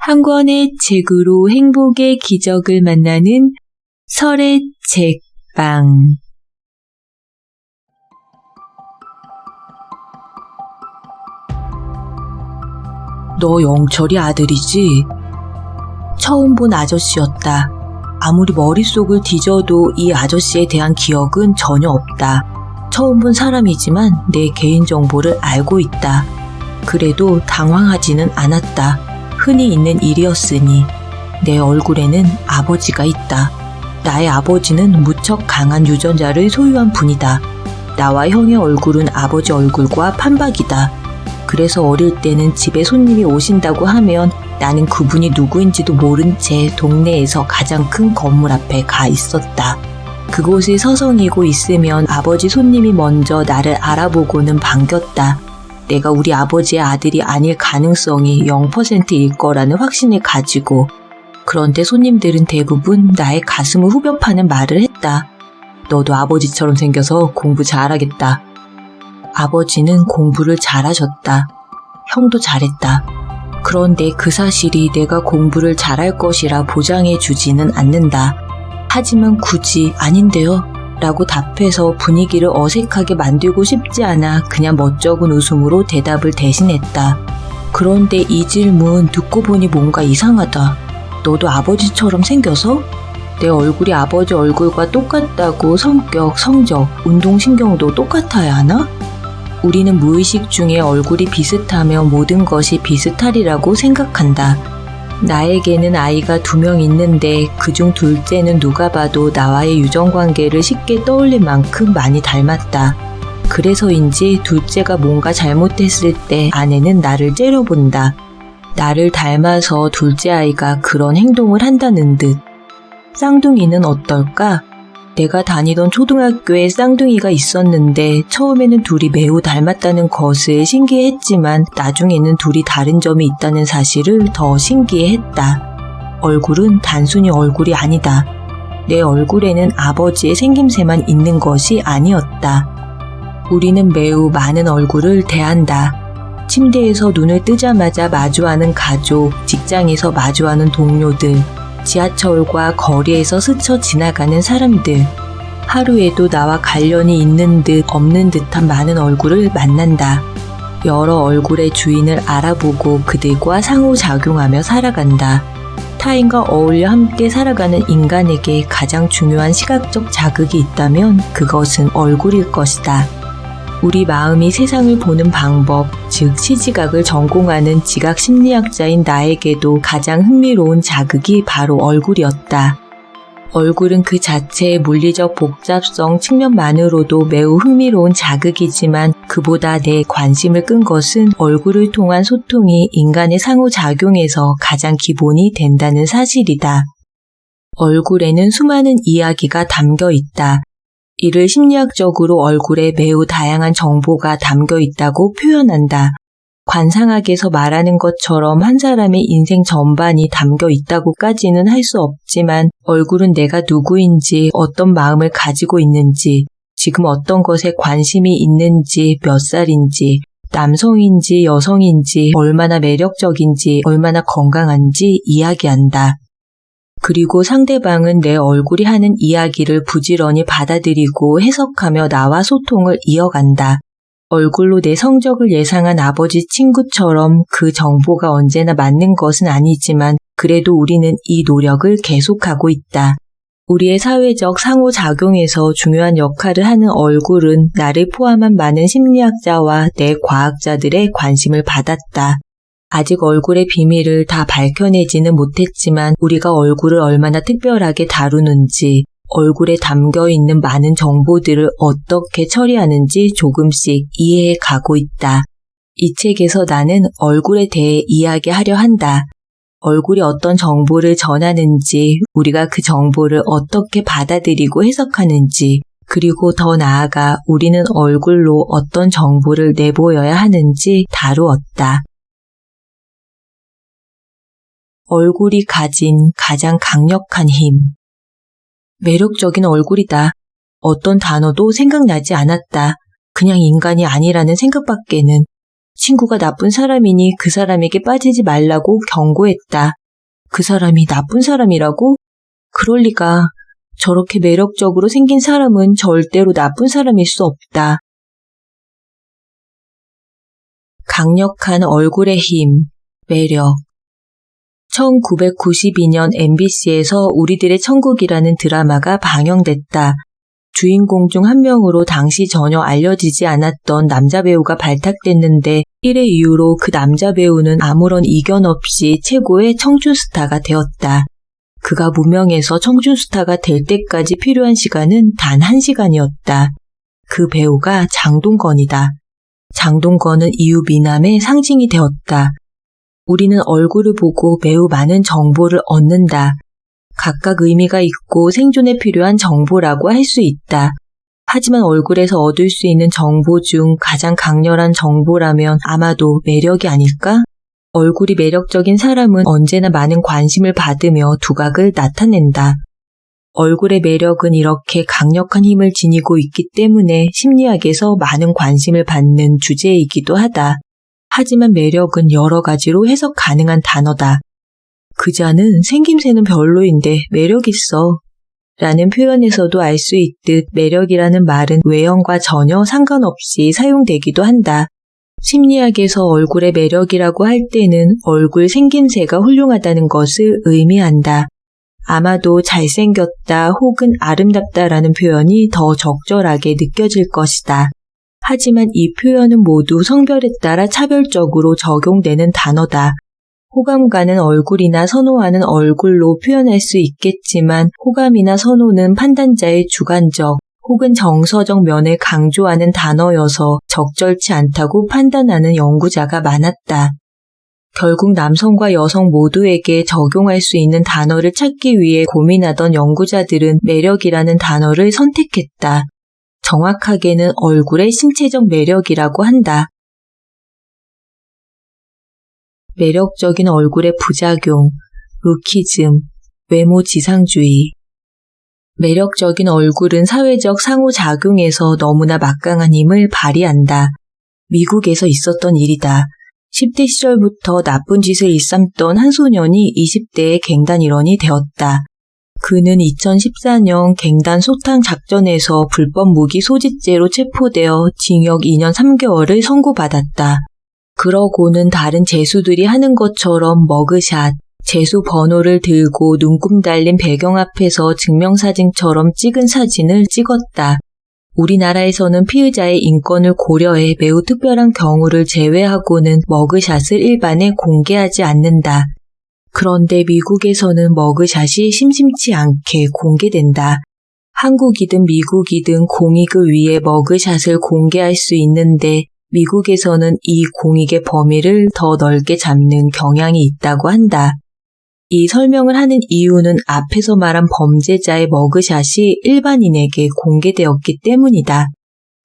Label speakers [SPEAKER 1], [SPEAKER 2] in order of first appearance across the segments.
[SPEAKER 1] 한 권의 책으로 행복의 기적을 만나는 설의 책방. 너 영철이 아들이지? 처음 본 아저씨였다. 아무리 머릿속을 뒤져도 이 아저씨에 대한 기억은 전혀 없다. 처음 본 사람이지만 내 개인정보를 알고 있다. 그래도 당황하지는 않았다. 흔히 있는 일이었으니. 내 얼굴에는 아버지가 있다. 나의 아버지는 무척 강한 유전자를 소유한 분이다. 나와 형의 얼굴은 아버지 얼굴과 판박이다. 그래서 어릴 때는 집에 손님이 오신다고 하면 나는 그분이 누구인지도 모른 채 동네에서 가장 큰 건물 앞에 가 있었다. 그곳에 서성이고 있으면 아버지 손님이 먼저 나를 알아보고는 반겼다. 내가 우리 아버지의 아들이 아닐 가능성이 0%일 거라는 확신을 가지고. 그런데 손님들은 대부분 나의 가슴을 후벼 파는 말을 했다. 너도 아버지처럼 생겨서 공부 잘하겠다. 아버지는 공부를 잘하셨다. 형도 잘했다. 그런데 그 사실이 내가 공부를 잘할 것이라 보장해 주지는 않는다. 하지만 굳이 아닌데요? 라고 답해서 분위기를 어색하게 만들고 싶지 않아 그냥 멋쩍은 웃음으로 대답을 대신했다. 그런데 이 질문 듣고 보니 뭔가 이상하다. 너도 아버지처럼 생겨서? 내 얼굴이 아버지 얼굴과 똑같다고 성격, 성적, 운동신경도 똑같아야 하나? 우리는 무의식 중에 얼굴이 비슷하며 모든 것이 비슷하리라고 생각한다. 나에게는 아이가 2명 있는데 그중 둘째는 누가 봐도 나와의 유전관계를 쉽게 떠올릴 만큼 많이 닮았다. 그래서인지 둘째가 뭔가 잘못했을 때 아내는 나를 째려본다. 나를 닮아서 둘째 아이가 그런 행동을 한다는 듯. 쌍둥이는 어떨까? 내가 다니던 초등학교에 쌍둥이가 있었는데 처음에는 둘이 매우 닮았다는 것을 신기해했지만 나중에는 둘이 다른 점이 있다는 사실을 더 신기해했다. 얼굴은 단순히 얼굴이 아니다. 내 얼굴에는 아버지의 생김새만 있는 것이 아니었다. 우리는 매우 많은 얼굴을 대한다. 침대에서 눈을 뜨자마자 마주하는 가족, 직장에서 마주하는 동료들, 지하철과 거리에서 스쳐 지나가는 사람들. 하루에도 나와 관련이 있는 듯 없는 듯한 많은 얼굴을 만난다. 여러 얼굴의 주인을 알아보고 그들과 상호작용하며 살아간다. 타인과 어울려 함께 살아가는 인간에게 가장 중요한 시각적 자극이 있다면 그것은 얼굴일 것이다. 우리 마음이 세상을 보는 방법, 즉 시지각을 전공하는 지각심리학자인 나에게도 가장 흥미로운 자극이 바로 얼굴이었다. 얼굴은 그 자체의 물리적 복잡성 측면만으로도 매우 흥미로운 자극이지만 그보다 내 관심을 끈 것은 얼굴을 통한 소통이 인간의 상호작용에서 가장 기본이 된다는 사실이다. 얼굴에는 수많은 이야기가 담겨 있다. 이를 심리학적으로 얼굴에 매우 다양한 정보가 담겨 있다고 표현한다. 관상학에서 말하는 것처럼 한 사람의 인생 전반이 담겨 있다고까지는 할 수 없지만 얼굴은 내가 누구인지, 어떤 마음을 가지고 있는지, 지금 어떤 것에 관심이 있는지, 몇 살인지, 남성인지 여성인지, 얼마나 매력적인지, 얼마나 건강한지 이야기한다. 그리고 상대방은 내 얼굴이 하는 이야기를 부지런히 받아들이고 해석하며 나와 소통을 이어간다. 얼굴로 내 성적을 예상한 아버지 친구처럼 그 정보가 언제나 맞는 것은 아니지만 그래도 우리는 이 노력을 계속하고 있다. 우리의 사회적 상호작용에서 중요한 역할을 하는 얼굴은 나를 포함한 많은 심리학자와 내 과학자들의 관심을 받았다. 아직 얼굴의 비밀을 다 밝혀내지는 못했지만 우리가 얼굴을 얼마나 특별하게 다루는지, 얼굴에 담겨있는 많은 정보들을 어떻게 처리하는지 조금씩 이해해 가고 있다. 이 책에서 나는 얼굴에 대해 이야기하려 한다. 얼굴이 어떤 정보를 전하는지, 우리가 그 정보를 어떻게 받아들이고 해석하는지, 그리고 더 나아가 우리는 얼굴로 어떤 정보를 내보여야 하는지 다루었다. 얼굴이 가진 가장 강력한 힘. 매력적인 얼굴이다. 어떤 단어도 생각나지 않았다. 그냥 인간이 아니라는 생각밖에는. 친구가 나쁜 사람이니 그 사람에게 빠지지 말라고 경고했다. 그 사람이 나쁜 사람이라고? 그럴 리가. 저렇게 매력적으로 생긴 사람은 절대로 나쁜 사람일 수 없다. 강력한 얼굴의 힘, 매력. 1992년 MBC에서 우리들의 천국이라는 드라마가 방영됐다. 주인공 중 한 명으로 당시 전혀 알려지지 않았던 남자 배우가 발탁됐는데 1회 이후로 그 남자 배우는 아무런 이견 없이 최고의 청춘 스타가 되었다. 그가 무명에서 청춘 스타가 될 때까지 필요한 시간은 단 1시간이었다. 그 배우가 장동건이다. 장동건은 이후 미남의 상징이 되었다. 우리는 얼굴을 보고 매우 많은 정보를 얻는다. 각각 의미가 있고 생존에 필요한 정보라고 할 수 있다. 하지만 얼굴에서 얻을 수 있는 정보 중 가장 강렬한 정보라면 아마도 매력이 아닐까? 얼굴이 매력적인 사람은 언제나 많은 관심을 받으며 두각을 나타낸다. 얼굴의 매력은 이렇게 강력한 힘을 지니고 있기 때문에 심리학에서 많은 관심을 받는 주제이기도 하다. 하지만 매력은 여러 가지로 해석 가능한 단어다. 그자는 생김새는 별로인데 매력 있어 라는 표현에서도 알 수 있듯 매력이라는 말은 외형과 전혀 상관없이 사용되기도 한다. 심리학에서 얼굴의 매력이라고 할 때는 얼굴 생김새가 훌륭하다는 것을 의미한다. 아마도 잘생겼다 혹은 아름답다라는 표현이 더 적절하게 느껴질 것이다. 하지만 이 표현은 모두 성별에 따라 차별적으로 적용되는 단어다. 호감가는 얼굴이나 선호하는 얼굴로 표현할 수 있겠지만 호감이나 선호는 판단자의 주관적 혹은 정서적 면을 강조하는 단어여서 적절치 않다고 판단하는 연구자가 많았다. 결국 남성과 여성 모두에게 적용할 수 있는 단어를 찾기 위해 고민하던 연구자들은 매력이라는 단어를 선택했다. 정확하게는 얼굴의 신체적 매력이라고 한다. 매력적인 얼굴의 부작용, 루키즘, 외모 지상주의. 매력적인 얼굴은 사회적 상호작용에서 너무나 막강한 힘을 발휘한다. 미국에서 있었던 일이다. 10대 시절부터 나쁜 짓을 일삼던 한 소년이 20대의 갱단 일원이 되었다. 그는 2014년 갱단 소탕 작전에서 불법 무기 소지죄로 체포되어 징역 2년 3개월을 선고받았다. 그러고는 다른 죄수들이 하는 것처럼 머그샷, 죄수 번호를 들고 눈금 달린 배경 앞에서 증명사진처럼 찍은 사진을 찍었다. 우리나라에서는 피의자의 인권을 고려해 매우 특별한 경우를 제외하고는 머그샷을 일반에 공개하지 않는다. 그런데 미국에서는 머그샷이 심심치 않게 공개된다. 한국이든 미국이든 공익을 위해 머그샷을 공개할 수 있는데 미국에서는 이 공익의 범위를 더 넓게 잡는 경향이 있다고 한다. 이 설명을 하는 이유는 앞에서 말한 범죄자의 머그샷이 일반인에게 공개되었기 때문이다.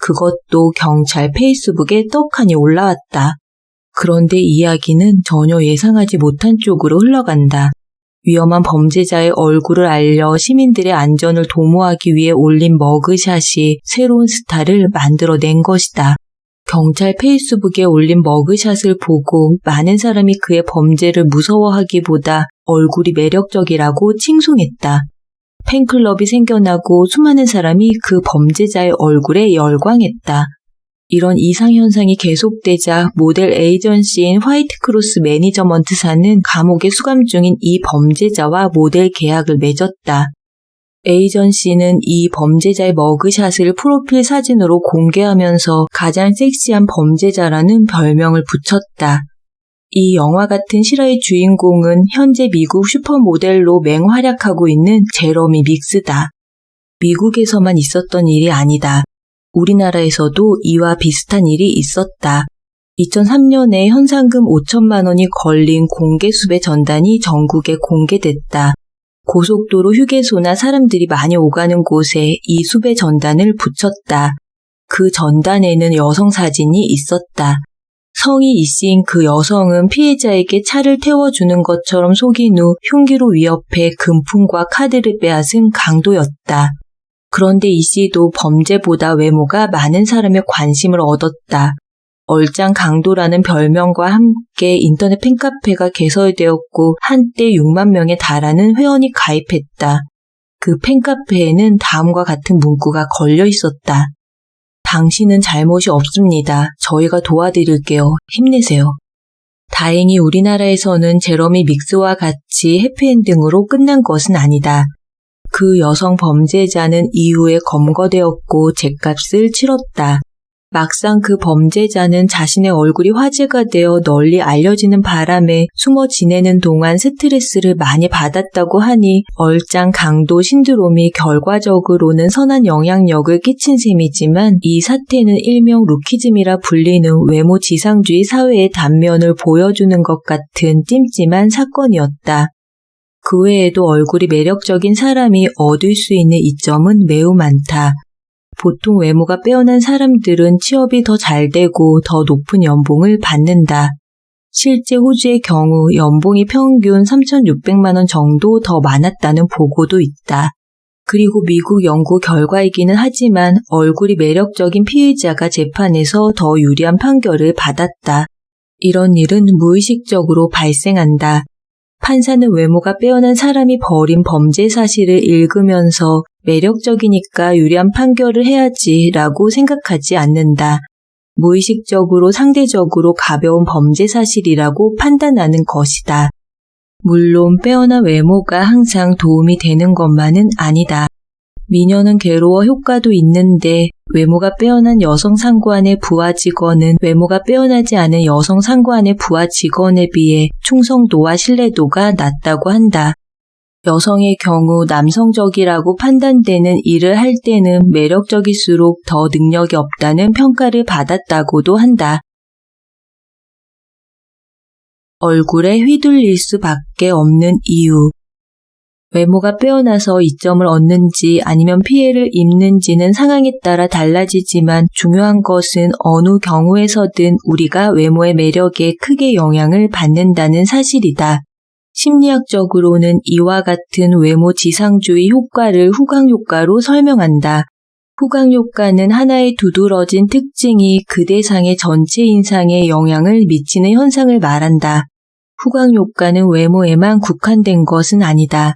[SPEAKER 1] 그것도 경찰 페이스북에 떡하니 올라왔다. 그런데 이야기는 전혀 예상하지 못한 쪽으로 흘러간다. 위험한 범죄자의 얼굴을 알려 시민들의 안전을 도모하기 위해 올린 머그샷이 새로운 스타를 만들어낸 것이다. 경찰 페이스북에 올린 머그샷을 보고 많은 사람이 그의 범죄를 무서워하기보다 얼굴이 매력적이라고 칭송했다. 팬클럽이 생겨나고 수많은 사람이 그 범죄자의 얼굴에 열광했다. 이런 이상현상이 계속되자 모델 에이전시인 화이트크로스 매니저먼트사는 감옥에 수감 중인 이 범죄자와 모델 계약을 맺었다. 에이전시는 이 범죄자의 머그샷을 프로필 사진으로 공개하면서 가장 섹시한 범죄자라는 별명을 붙였다. 이 영화 같은 실화의 주인공은 현재 미국 슈퍼모델로 맹활약하고 있는 제러미 믹스다. 미국에서만 있었던 일이 아니다. 우리나라에서도 이와 비슷한 일이 있었다. 2003년에 현상금 5천만 원이 걸린 공개수배 전단이 전국에 공개됐다. 고속도로 휴게소나 사람들이 많이 오가는 곳에 이 수배 전단을 붙였다. 그 전단에는 여성 사진이 있었다. 성이 이씨인 그 여성은 피해자에게 차를 태워주는 것처럼 속인 후 흉기로 위협해 금품과 카드를 빼앗은 강도였다. 그런데 이씨도 범죄보다 외모가 많은 사람의 관심을 얻었다. 얼짱강도라는 별명과 함께 인터넷 팬카페가 개설되었고 한때 6만 명에 달하는 회원이 가입했다. 그 팬카페에는 다음과 같은 문구가 걸려 있었다. 당신은 잘못이 없습니다. 저희가 도와드릴게요. 힘내세요. 다행히 우리나라에서는 제러미 믹스와 같이 해피엔딩으로 끝난 것은 아니다. 그 여성 범죄자는 이후에 검거되었고 죗값을 치렀다. 막상 그 범죄자는 자신의 얼굴이 화제가 되어 널리 알려지는 바람에 숨어 지내는 동안 스트레스를 많이 받았다고 하니 얼짱강도 신드롬이 결과적으로는 선한 영향력을 끼친 셈이지만 이 사태는 일명 루키즘이라 불리는 외모 지상주의 사회의 단면을 보여주는 것 같은 찜찜한 사건이었다. 그 외에도 얼굴이 매력적인 사람이 얻을 수 있는 이점은 매우 많다. 보통 외모가 빼어난 사람들은 취업이 더 잘 되고 더 높은 연봉을 받는다. 실제 호주의 경우 연봉이 평균 3,600만 원 정도 더 많았다는 보고도 있다. 그리고 미국 연구 결과이기는 하지만 얼굴이 매력적인 피해자가 재판에서 더 유리한 판결을 받았다. 이런 일은 무의식적으로 발생한다. 판사는 외모가 빼어난 사람이 벌인 범죄 사실을 읽으면서 매력적이니까 유리한 판결을 해야지라고 생각하지 않는다. 무의식적으로 상대적으로 가벼운 범죄 사실이라고 판단하는 것이다. 물론 빼어난 외모가 항상 도움이 되는 것만은 아니다. 미녀는 괴로워 효과도 있는데 외모가 빼어난 여성 상관의 부하 직원은 외모가 빼어나지 않은 여성 상관의 부하 직원에 비해 충성도와 신뢰도가 낮다고 한다. 여성의 경우 남성적이라고 판단되는 일을 할 때는 매력적일수록 더 능력이 없다는 평가를 받았다고도 한다. 얼굴에 휘둘릴 수밖에 없는 이유. 외모가 빼어나서 이점을 얻는지 아니면 피해를 입는지는 상황에 따라 달라지지만 중요한 것은 어느 경우에서든 우리가 외모의 매력에 크게 영향을 받는다는 사실이다. 심리학적으로는 이와 같은 외모 지상주의 효과를 후광효과로 설명한다. 후광효과는 하나의 두드러진 특징이 그 대상의 전체 인상에 영향을 미치는 현상을 말한다. 후광효과는 외모에만 국한된 것은 아니다.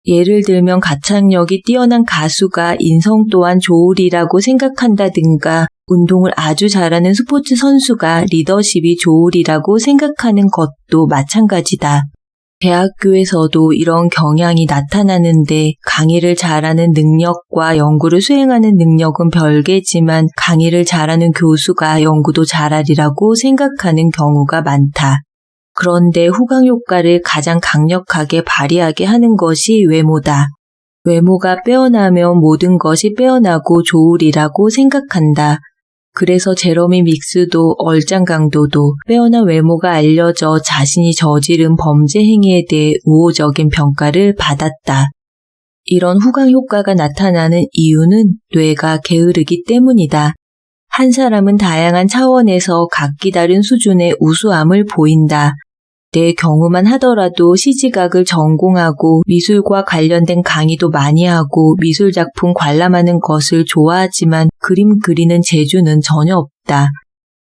[SPEAKER 1] 예를 들면 가창력이 뛰어난 가수가 인성 또한 좋으리라고 생각한다든가 운동을 아주 잘하는 스포츠 선수가 리더십이 좋으리라고 생각하는 것도 마찬가지다. 대학교에서도 이런 경향이 나타나는데 강의를 잘하는 능력과 연구를 수행하는 능력은 별개지만 강의를 잘하는 교수가 연구도 잘하리라고 생각하는 경우가 많다. 그런데 후광효과를 가장 강력하게 발휘하게 하는 것이 외모다. 외모가 빼어나면 모든 것이 빼어나고 좋으리라고 생각한다. 그래서 제러미 믹스도 얼짱강도도 빼어난 외모가 알려져 자신이 저지른 범죄 행위에 대해 우호적인 평가를 받았다. 이런 후광효과가 나타나는 이유는 뇌가 게으르기 때문이다. 한 사람은 다양한 차원에서 각기 다른 수준의 우수함을 보인다. 내 경우만 하더라도 시지각을 전공하고 미술과 관련된 강의도 많이 하고 미술작품 관람하는 것을 좋아하지만 그림 그리는 재주는 전혀 없다.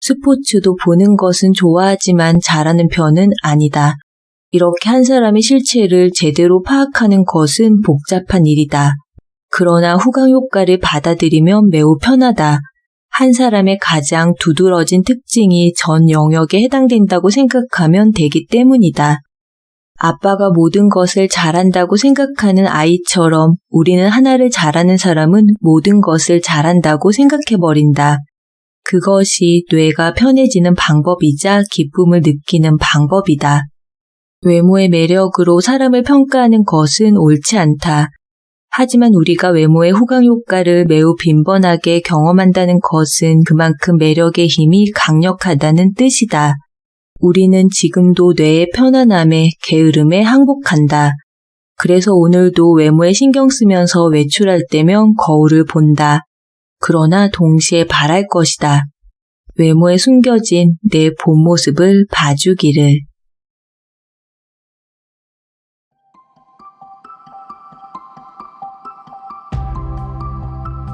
[SPEAKER 1] 스포츠도 보는 것은 좋아하지만 잘하는 편은 아니다. 이렇게 한 사람의 실체를 제대로 파악하는 것은 복잡한 일이다. 그러나 후광효과를 받아들이면 매우 편하다. 한 사람의 가장 두드러진 특징이 전 영역에 해당된다고 생각하면 되기 때문이다. 아빠가 모든 것을 잘한다고 생각하는 아이처럼 우리는 하나를 잘하는 사람은 모든 것을 잘한다고 생각해버린다. 그것이 뇌가 편해지는 방법이자 기쁨을 느끼는 방법이다. 외모의 매력으로 사람을 평가하는 것은 옳지 않다. 하지만 우리가 외모의 후광효과를 매우 빈번하게 경험한다는 것은 그만큼 매력의 힘이 강력하다는 뜻이다. 우리는 지금도 뇌의 편안함에 게으름에 항복한다. 그래서 오늘도 외모에 신경 쓰면서 외출할 때면 거울을 본다. 그러나 동시에 바랄 것이다. 외모에 숨겨진 내 본 모습을 봐주기를.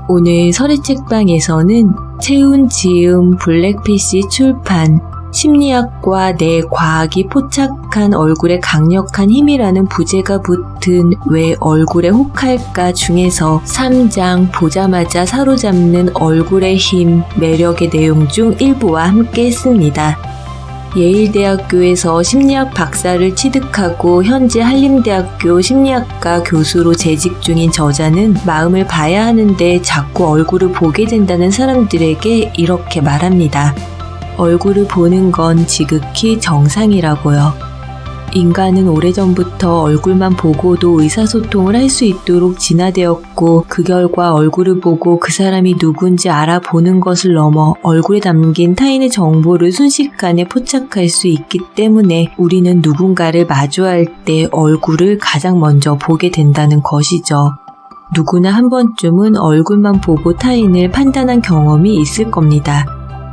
[SPEAKER 1] 오늘 설의책방에서는 채운 지음 블랙피쉬 출판 심리학과 내 과학이 포착한 얼굴에 강력한 힘이라는 부제가 붙은 왜 얼굴에 혹할까 중에서 3장 보자마자 사로잡는 얼굴의 힘, 매력의 내용 중 일부와 함께 했습니다. 예일대학교에서 심리학 박사를 취득하고 현재 한림대학교 심리학과 교수로 재직 중인 저자는 마음을 봐야 하는데 자꾸 얼굴을 보게 된다는 사람들에게 이렇게 말합니다. 얼굴을 보는 건 지극히 정상이라고요. 인간은 오래전부터 얼굴만 보고도 의사소통을 할 수 있도록 진화되었고 그 결과 얼굴을 보고 그 사람이 누군지 알아보는 것을 넘어 얼굴에 담긴 타인의 정보를 순식간에 포착할 수 있기 때문에 우리는 누군가를 마주할 때 얼굴을 가장 먼저 보게 된다는 것이죠. 누구나 한 번쯤은 얼굴만 보고 타인을 판단한 경험이 있을 겁니다.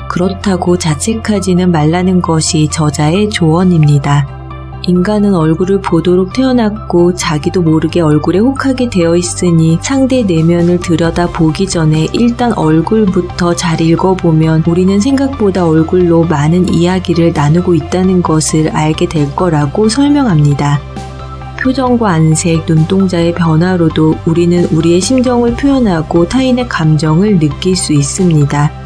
[SPEAKER 1] 그렇다고 자책하지는 말라는 것이 저자의 조언입니다. 인간은 얼굴을 보도록 태어났고 자기도 모르게 얼굴에 혹하게 되어 있으니 상대 내면을 들여다보기 전에 일단 얼굴부터 잘 읽어보면 우리는 생각보다 얼굴로 많은 이야기를 나누고 있다는 것을 알게 될 거라고 설명합니다. 표정과 안색, 눈동자의 변화로도 우리는 우리의 심정을 표현하고 타인의 감정을 느낄 수 있습니다.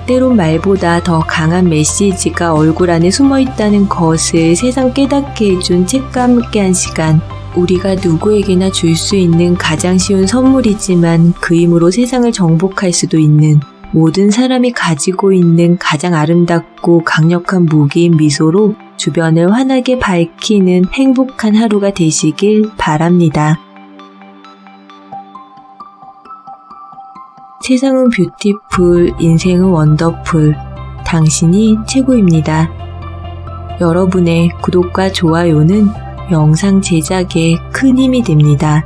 [SPEAKER 1] 때론 말보다 더 강한 메시지가 얼굴 안에 숨어있다는 것을 새삼 깨닫게 해준 책과 함께한 시간. 우리가 누구에게나 줄 수 있는 가장 쉬운 선물이지만 그 힘으로 세상을 정복할 수도 있는 모든 사람이 가지고 있는 가장 아름답고 강력한 무기인 미소로 주변을 환하게 밝히는 행복한 하루가 되시길 바랍니다. 세상은 뷰티풀, 인생은 원더풀. 당신이 최고입니다. 여러분의 구독과 좋아요는 영상 제작에 큰 힘이 됩니다.